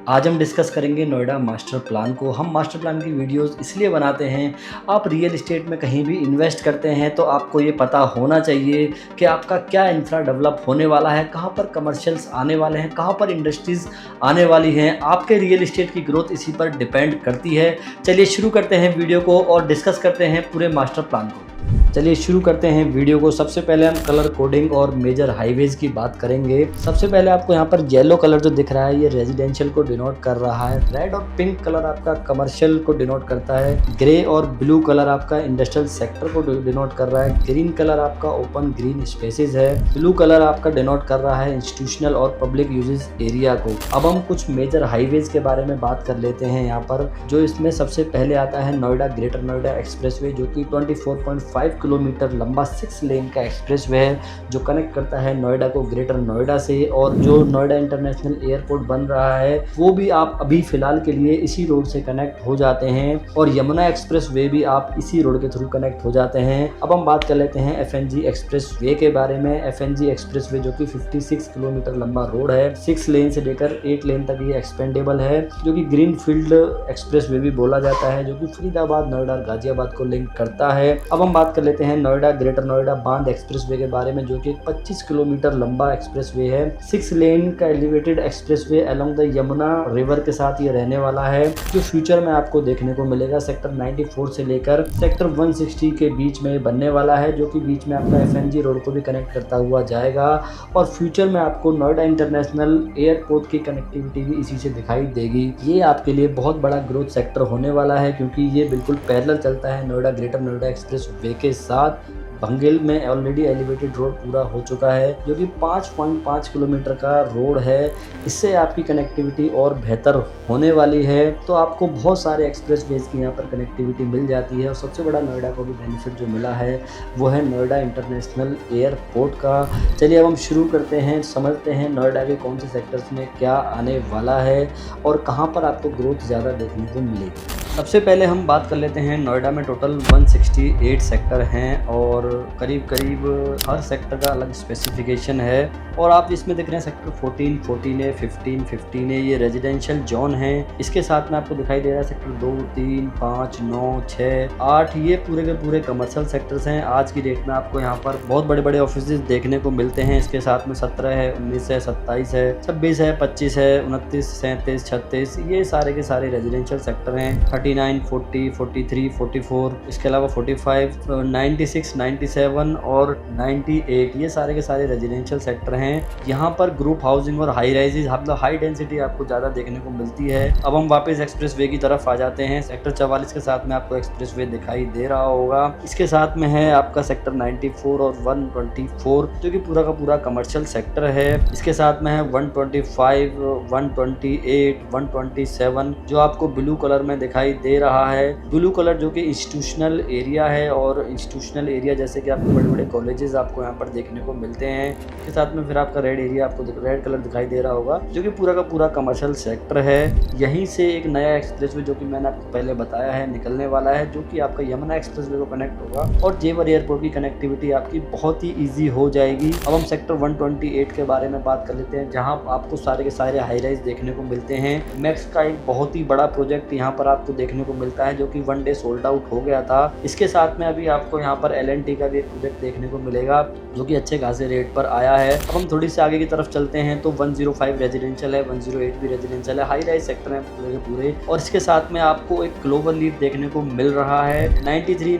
आज हम डिस्कस करेंगे नोएडा मास्टर प्लान को। हम मास्टर प्लान की वीडियोस इसलिए बनाते हैं, आप रियल एस्टेट में कहीं भी इन्वेस्ट करते हैं तो आपको ये पता होना चाहिए कि आपका क्या इंफ्रा डेवलप होने वाला है, कहाँ पर कमर्शियल्स आने वाले हैं, कहाँ पर इंडस्ट्रीज़ आने वाली हैं। आपके रियल एस्टेट की ग्रोथ इसी पर डिपेंड करती है। चलिए शुरू करते हैं वीडियो को और डिस्कस करते हैं पूरे मास्टर प्लान को। चलिए शुरू करते हैं वीडियो को। सबसे पहले हम कलर कोडिंग और मेजर हाईवेज की बात करेंगे। सबसे पहले आपको यहाँ पर येलो कलर जो दिख रहा है ये रेजिडेंशियल को डिनोट कर रहा है। रेड और पिंक कलर आपका कमर्शियल को डिनोट करता है। ग्रे और ब्लू कलर आपका इंडस्ट्रियल सेक्टर को डिनोट कर रहा है। ग्रीन कलर आपका ओपन ग्रीन स्पेसेस है। ब्लू कलर आपका डिनोट कर रहा है इंस्टीट्यूशनल और पब्लिक यूजेस एरिया को। अब हम कुछ मेजर हाईवेज के बारे में बात कर लेते हैं। यहाँ पर जो इसमें सबसे पहले आता है नोएडा ग्रेटर नोएडा एक्सप्रेसवे, जो कि 24.5 किलोमीटर लंबा 6 लेन का एक्सप्रेसवे है जो कनेक्ट करता है नोएडा को ग्रेटर नोएडा से। और जो नोएडा इंटरनेशनल एयरपोर्ट बन रहा है वो भी आप अभी फिलहाल के लिए इसी रोड से कनेक्ट हो जाते हैं, और यमुना एक्सप्रेसवे भी आप इसी रोड के थ्रू कनेक्ट हो जाते हैं। अब हम बात कर लेते हैं एफएनजी एक्सप्रेसवे के बारे में। एफएनजी एक्सप्रेसवे जो कि 56 किलोमीटर लंबा रोड है, 6 लेन से लेकर 8 लेन तक ये एक्सपेंडेबल है, जो कि ग्रीन फील्ड एक्सप्रेसवे भी बोला जाता है, जो कि फरीदाबाद नोएडा गाजियाबाद को लिंक करता है। अब हम बात कर लेते हैं नोएडा ग्रेटर नोएडा बांध एक्सप्रेसवे के बारे में, जो कि 25 किलोमीटर लंबा एक्सप्रेसवे है, 6 लेन का elevated expressway along the Yamuna river के साथ ये रहने वाला है, जो फ्यूचर में आपको देखने को मिलेगा। सेक्टर 94 से लेकर सेक्टर 160 के बीच में बनने वाला है, जो कि बीच में आपका एफएनजी रोड को भी कनेक्ट करता हुआ जाएगा। और फ्यूचर में आपको नोएडा इंटरनेशनल एयरपोर्ट की कनेक्टिविटी भी इसी से दिखाई देगी। ये आपके लिए बहुत बड़ा ग्रोथ सेक्टर होने वाला है, क्योंकि ये बिल्कुल पैरेलल चलता है नोएडा ग्रेटर नोएडा एक्सप्रेसवे के साथ। भंगेल में ऑलरेडी एलिवेटेड रोड पूरा हो चुका है, जो कि 5.5 किलोमीटर का रोड है। इससे आपकी कनेक्टिविटी और बेहतर होने वाली है। तो आपको बहुत सारे एक्सप्रेसवेज की यहाँ पर कनेक्टिविटी मिल जाती है। और सबसे बड़ा नोएडा को भी बेनिफिट जो मिला है वो है नोएडा इंटरनेशनल एयरपोर्ट का। चलिए अब हम शुरू करते हैं, समझते हैं नोएडा के कौन से सेक्टर्स में क्या आने वाला है और कहाँ पर आपको ग्रोथ ज़्यादा देखने को मिलेगी। सबसे पहले हम बात कर लेते हैं नोएडा में टोटल 168 सेक्टर हैं, और करीब हर सेक्टर का अलग स्पेसिफिकेशन है। और आप इसमें देख रहे हैं सेक्टर 14 है, 15 है, ये रेजिडेंशियल जोन है। इसके साथ में आपको दिखाई दे रहा है सेक्टर 2, 3, 5, 9, 6, 8 ये पूरे के पूरे कमर्शियल सेक्टर्स हैं। आज की डेट में आपको यहाँ पर बहुत बड़े बड़े ऑफिसेज देखने को मिलते हैं। इसके साथ में 17 है, 19 है, 27 है, 26 है, 25 है, 29, 37, 36 ये सारे के सारे रेजिडेंशियल सेक्टर हैं। 39, 40, 43, 44, इसके अलावा 45, 96, 97 और 98 ये सारे के सारे रेजिडेंशियल सेक्टर हैं। यहाँ पर ग्रुप हाउसिंग और हाई राइजेज मतलब हाई डेंसिटी आपको ज़्यादा देखने को मिलती है। अब हम वापस एक्सप्रेसवे की तरफ आ जाते हैं। सेक्टर 44 के साथ में आपको एक्सप्रेसवे दिखाई दे रहा होगा। इसके साथ में है आपका सेक्टर 94 और 124, जो कि पूरा का पूरा कमर्शियल सेक्टर है। इसके साथ में है 125, 128, 127 जो आपको ब्लू कलर में दिखाई दे रहा है। ब्लू कलर जो कि इंस्टीट्यूशनल एरिया है, और इंस्टीट्यूशनल एरिया जैसे कि आपको बड़े बड़े कॉलेजेस आपको यहाँ पर देखने को मिलते हैं। इसके साथ में फिर आपका रेड एरिया आपको रेड कलर दिखाई दे रहा होगा, जो कि पूरा का पूरा कमर्शियल सेक्टर है। यहीं से एक नया एक्सप्रेसवे जो कि मैंने आपको पहले बताया है निकलने वाला है, जो कि आपका यमुना एक्सप्रेसवे को कनेक्ट होगा, और जेवर एयरपोर्ट की कनेक्टिविटी आपकी बहुत ही ईजी हो जाएगी। अब हम सेक्टर 128 के बारे में बात कर लेते हैं, जहाँ आपको सारे के सारे हाई राइज देखने को मिलते हैं। मैक्स का एक बहुत ही बड़ा प्रोजेक्ट यहाँ पर आपको देखने को मिलता है, जो कि 1 डे सोल्ड आउट हो गया था। इसके साथ में अभी आपको यहाँ पर LNT का भी एक प्रोजेक्ट देखने को मिलेगा, जो कि अच्छे खासे रेट पर आया है। अब हम थोड़ी सी आगे की तरफ चलते हैं तो 105 रेजिडेंशियल है, 108 भी रेजिडेंशियल है, हाई राइज सेक्टर है पूरे के पूरे। और इसके साथ में आपको एक क्लोवर लीफ देखने को मिल रहा है। 93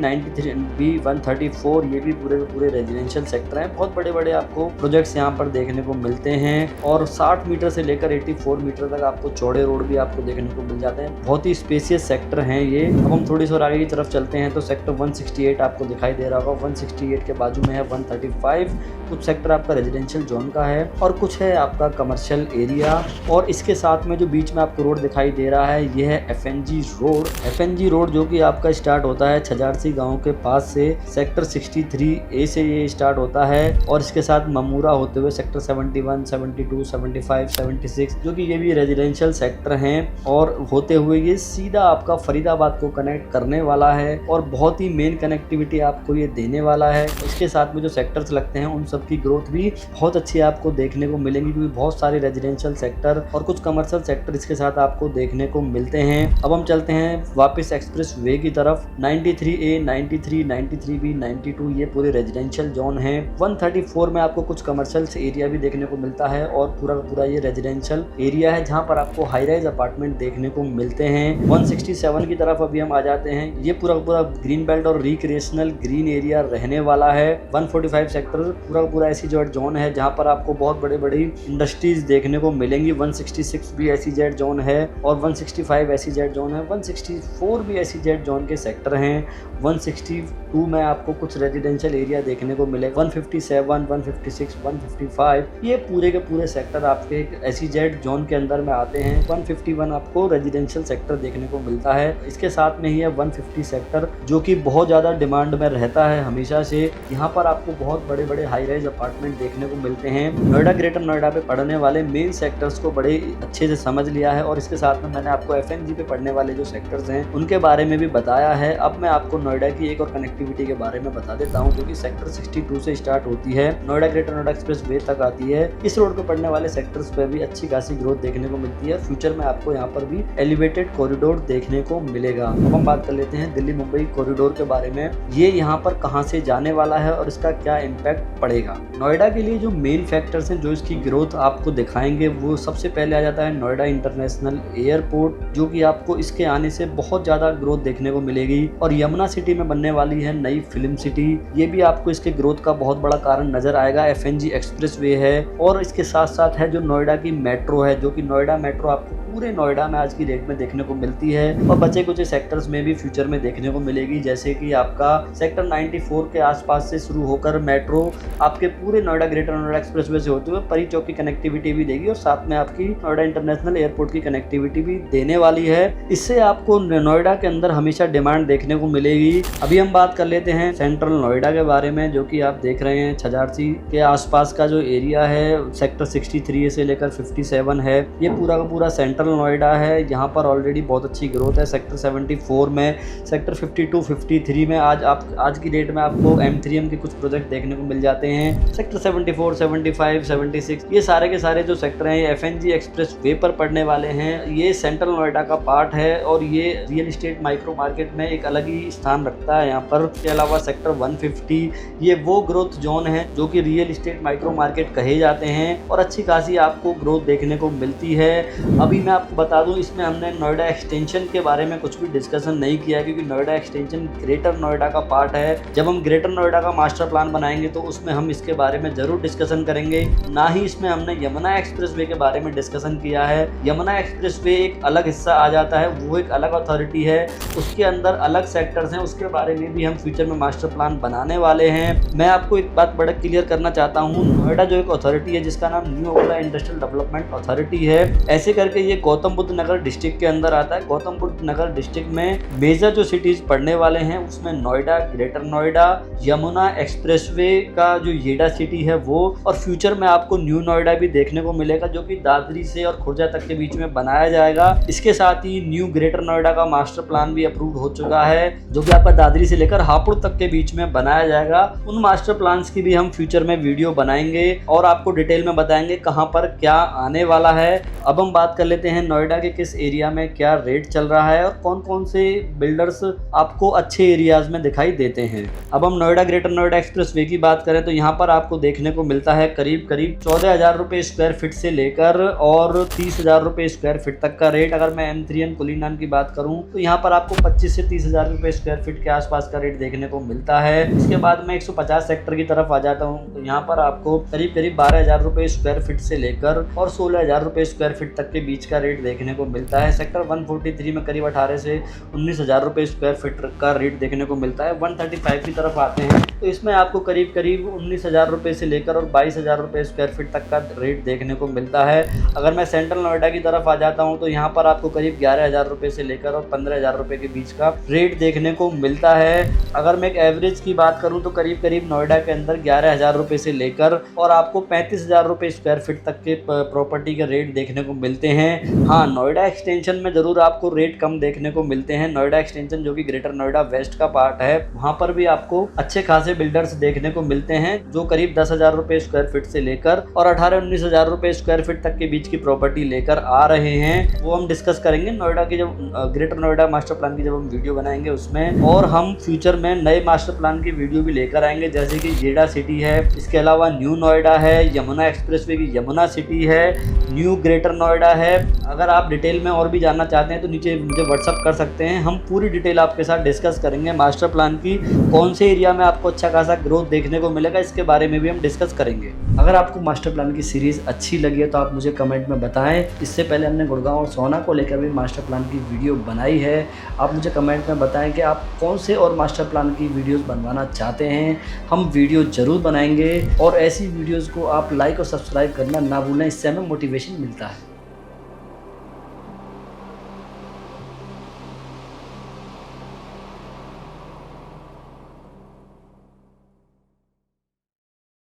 भी 134 ये भी पूरे के पूरे रेजिडेंशियल सेक्टर है। बहुत बड़े बड़े आपको प्रोजेक्ट्स यहाँ पर देखने को मिलते हैं, और 60 मीटर से लेकर 84 मीटर तक आपको चौड़े रोड भी आपको देखने को मिल जाते हैं। बहुत ही स्पेसियस सेक्टर हैं ये। अब हम थोड़ी सी और आगे की तरफ चलते हैं तो सेक्टर 168 आपको दिखाई दे रहा होगा। 168 के बाजू में है 135, कुछ सेक्टर आपका रेजिडेंशियल जोन का है और कुछ है आपका कमर्शियल एरिया। और इसके साथ में जो बीच में आपको रोड दिखाई दे रहा है ये है एफएनजी रोड। एफएनजी रोड जो कि आपका स्टार्ट होता है छजारसी गांव के पास से, सेक्टर 63A से ये स्टार्ट होता है, और इसके साथ ममूरा होते हुए सेक्टर 71, 72, 75, 76 जो कि ये भी रेजिडेंशियल सेक्टर हैं, और होते हुए ये सीधा आपका फरीदाबाद को कनेक्ट करने वाला है और बहुत ही मेन कनेक्टिविटी आपको ये देने वाला है। इसके साथ में जो सेक्टर्स लगते हैं उन सब की ग्रोथ भी बहुत अच्छी आपको देखने को मिलेंगी, क्योंकि बहुत सारे रेजिडेंशियल सेक्टर और कुछ कमर्शियल सेक्टर इसके साथ आपको देखने को मिलते हैं। अब हम चलते हैं वापस एक्सप्रेस वे की तरफ। 93A, 93, 93B, 92 ये पूरे रेजिडेंशियल जोन है। 134 में आपको कुछ कमर्शियल एरिया भी देखने को मिलता है और पूरा पूरा ये रेजिडेंशियल एरिया है जहां पर आपको हाई राइज अपार्टमेंट देखने को मिलते हैं। 167 की तरफ अभी हम आ जाते हैं। ये पूरा पूरा ग्रीन बेल्ट और रिक्रिएशनल ग्रीन एरिया रहने वाला है। 145 सेक्टर पूरा पूरा SEZ जोन है जहां पर आपको बहुत बड़ी बड़ी इंडस्ट्रीज देखने को मिलेंगी। 166 भी SEZ जोन है और 165 SEZ जोन है। 164 भी SEZ जोन के सेक्टर हैं। 162 में आपको कुछ रेजिडेंशियल एरिया देखने को मिले। 157, 156, 155 ये पूरे के पूरे सेक्टर आपके SEZ जोन के अंदर में आते हैं। 151 आपको रेजिडेंशियल सेक्टर देखने को मिलता है। इसके साथ में ही है 150 सेक्टर जो कि बहुत ज़्यादा डिमांड में रहता है हमेशा से। यहाँ पर आपको बहुत बड़े बड़े हाई राइज अपार्टमेंट देखने को मिलते हैं। नोएडा, ग्रेटर नोएडा पे पढ़ने वाले मेन सेक्टर्स को बड़े अच्छे से समझ लिया है और इसके साथ में मैंने आपको FNG पे पढ़ने वाले जो सेक्टर्स हैं उनके बारे में भी बताया है। अब मैं आपको नोएडा की एक और कनेक्टिविटी के बारे में बता देता हूँ, जो कि सेक्टर 62 से स्टार्ट होती है, Noida greater Noida express way तक आती है। इस रोड पे पड़ने वाले सेक्टर्स पे भी अच्छी खासी ग्रोथ देखने को मिलती है। फ्यूचर में आपको यहाँ पर भी एलिवेटेड कॉरिडोर देखने को मिलेगा। अब हम बात कर लेते हैं दिल्ली मुंबई कॉरिडोर के बारे में। ये यहाँ पर कहाँ से जाने वाला है और इसका क्या इम्पैक्ट पड़ेगा। नोएडा के लिए जो मेन फैक्टर्स हैं जो इसकी ग्रोथ आपको दिखाएंगे, वो सबसे पहले आ जाता है नोएडा इंटरनेशनल एयरपोर्ट, जो कि आपको इसके आने से बहुत ज़्यादा ग्रोथ देखने को मिलेगी। और यमुना सिटी में बनने वाली है नई फिल्म सिटी, ये भी आपको इसके ग्रोथ का बहुत बड़ा कारण नजर आएगा। FNG एक्सप्रेस वे है और इसके साथ साथ है जो नोएडा की मेट्रो है, जो कि नोएडा मेट्रो आपको पूरे नोएडा में आज की डेट में देखने को मिलती है और बचे कुछ सेक्टर्स में भी फ्यूचर में देखने को मिलेगी। जैसे कि आपका सेक्टर 94 के आसपास से शुरू होकर मेट्रो आपके पूरे नोएडा ग्रेटर नोएडा एक्सप्रेसवे से होते हुए परी चौक की कनेक्टिविटी भी देगी और साथ में आपकी नोएडा इंटरनेशनल एयरपोर्ट की कनेक्टिविटी भी देने वाली है। इससे आपको नोएडा के अंदर हमेशा डिमांड देखने को मिलेगी। अभी हम बात कर लेते हैं सेंट्रल नोएडा के बारे में, जो कि आप देख रहे हैं छजारसी के आसपास का जो एरिया है, सेक्टर 63 से लेकर 57 है, ये पूरा का पूरा सेंट्रल नोएडा है। यहाँ पर ऑलरेडी बहुत अच्छी ग्रोथ है। सेक्टर 74 में, सेक्टर 52, 53 में आज की डेट में आपको M3M के कुछ प्रोजेक्ट देखने को मिल जाते हैं। सेक्टर 74, 75, 76 ये सारे के सारे जो सेक्टर हैं ये FNG एक्सप्रेस वे पर पड़ने वाले हैं। ये सेंट्रल नोएडा का पार्ट है और ये रियल एस्टेट माइक्रो मार्केट में एक अलग ही स्थान रखता है यहाँ पर। इसके अलावा सेक्टर 150 ये वो ग्रोथ जोन है जो कि रियल एस्टेट माइक्रो मार्केट कहे जाते हैं और अच्छी खासी आपको ग्रोथ देखने को मिलती है। अभी मैं आपको बता दूं, इसमें हमने नोएडा एक्सटेंशन के बारे में कुछ भी डिस्कशन नहीं किया, क्योंकि नोएडा एक्सटेंशन ग्रेटर नोएडा का पार्ट है। जब हम ग्रेटर नोएडा का मास्टर प्लान बनाएंगे तो उसमें हम इसके बारे में जरूर डिस्कशन करेंगे। ना ही इसमें हमने यमुना एक्सप्रेसवे के बारे में डिस्कशन किया है। यमुना एक्सप्रेसवे एक अलग हिस्सा आ जाता है, वो एक अलग अथॉरिटी है, उसके अंदर अलग सेक्टर्स हैं, उसके बारे में भी हम फ्यूचर में मास्टर प्लान बनाने वाले हैं। मैं आपको एक बात बड़ा क्लियर करना चाहता हूँ, नोएडा जो एक अथॉरिटी है जिसका नाम new Noida industrial development authority है, ऐसे करके ये गौतम बुद्ध नगर डिस्ट्रिक्ट के अंदर आता है। गौतम बुद्ध नगर डिस्ट्रिक्ट में मेजर जो सिटीज पड़ने वाले हैं उसमें नोएडा, ग्रेटर नोएडा, यमुना एक्सप्रेसवे का जो येडा सिटी है वो, और फ्यूचर में आपको न्यू नोएडा भी देखने को मिलेगा जो कि दादरी से और खुर्जा तक के बीच में बनाया जाएगा। इसके साथ ही न्यू ग्रेटर नोएडा का मास्टर प्लान भी अप्रूव हो चुका है जो कि आपका दादरी से लेकर हापुड़ तक के बीच में बनाया जाएगा। उन मास्टर प्लान्स की भी हम फ्यूचर में वीडियो बनाएंगे और आपको डिटेल में बताएंगे कहां पर क्या आने वाला है। अब हम बात कर लेते हैं नोएडा के किस एरिया में क्या रेट चल रहा है और कौन कौन से बिल्डर्स आपको अच्छे एरियाज में दिखाई देते हैं। अब हम Noida greater Noida express way की बात करें तो यहाँ पर आपको देखने को मिलता है करीब 14,000 रुपये स्क्वायर फीट से लेकर और 30,000 रुपये स्क्वायर फीट तक का रेट। अगर मैं M3M कुलीनान की बात करूँ तो यहाँ पर आपको 25 से 30,000 रुपये स्क्वायर फीट के आसपास का रेट देखने को मिलता है। इसके बाद मैं 150 सेक्टर की तरफ आ जाता हूँ तो यहाँ पर आपको करीब 12,000 रुपये स्क्वायर फीट से लेकर और 16,000 रुपये स्क्वायर फीट तक के बीच का रेट देखने को मिलता है। सेक्टर 143 में करीब 18 से 19,000 रुपये स्क्वायर फीट का रेट देखने को मिलता है। 135 की तरफ आते हैं तो इसमें आपको करीब 19,000 रुपये से लेकर और 22,000 रुपये स्क्वायर फीट तक का रेट देखने को मिलता है। अगर मैं सेंट्रल नोएडा की तरफ आ जाता हूं तो यहां पर आपको करीब 11,000 रुपये से लेकर और 15,000 रुपये के बीच का रेट देखने को मिलता है। अगर मैं एक एवरेज की बात करूं तो करीब नोएडा के अंदर 11,000 रुपये से लेकर और आपको 35,000 रुपये स्क्वायर फीट तक के प्रॉपर्टी के रेट देखने को मिलते हैं। हाँ, नोएडा एक्सटेंशन में ज़रूर आपको रेट कम देखने को मिलते हैं। नोएडा एक्सटेंशन जो कि ग्रेटर नोएडा वेस्ट का पार्ट है, वहाँ पर भी आपको अच्छे खासे बिल्डर्स देखने को मिलते हैं जो करीब 10,000 रुपये स्क्वायर फीट से लेकर और 18-19 हज़ार रुपये स्क्वायर फीट तक के बीच की प्रॉपर्टी लेकर आ रहे हैं। वो हम डिस्कस करेंगे नोएडा की, जब ग्रेटर नोएडा मास्टर प्लान की जब हम वीडियो बनाएंगे उसमें। और हम फ्यूचर में नए मास्टर प्लान की वीडियो भी लेकर आएंगे, जैसे कि येडा सिटी है, इसके अलावा न्यू नोएडा है, यमुना एक्सप्रेसवे की यमुना सिटी है, न्यू ग्रेटर नोएडा है। अगर आप डिटेल में और भी जानना चाहते हैं तो नीचे मुझे व्हाट्सअप कर सकते हैं, हम पूरी डिटेल आपके साथ डिस्कस करेंगे। मास्टर प्लान की कौन से एरिया में आपको अच्छा खासा ग्रोथ देखने को मिलेगा, इसके बारे में भी हम डिस्कस करेंगे। अगर आपको मास्टर प्लान की सीरीज़ अच्छी लगी है तो आप मुझे कमेंट में बताएं। इससे पहले हमने गुड़गांव और सोना को लेकर भी मास्टर प्लान की वीडियो बनाई है। आप मुझे कमेंट में बताएं कि आप कौन से और मास्टर प्लान की वीडियोस बनवाना चाहते हैं, हम वीडियो ज़रूर बनाएंगे। और ऐसी वीडियोस को आप लाइक और सब्सक्राइब करना ना भूलें, इससे हमें मोटिवेशन मिलता है।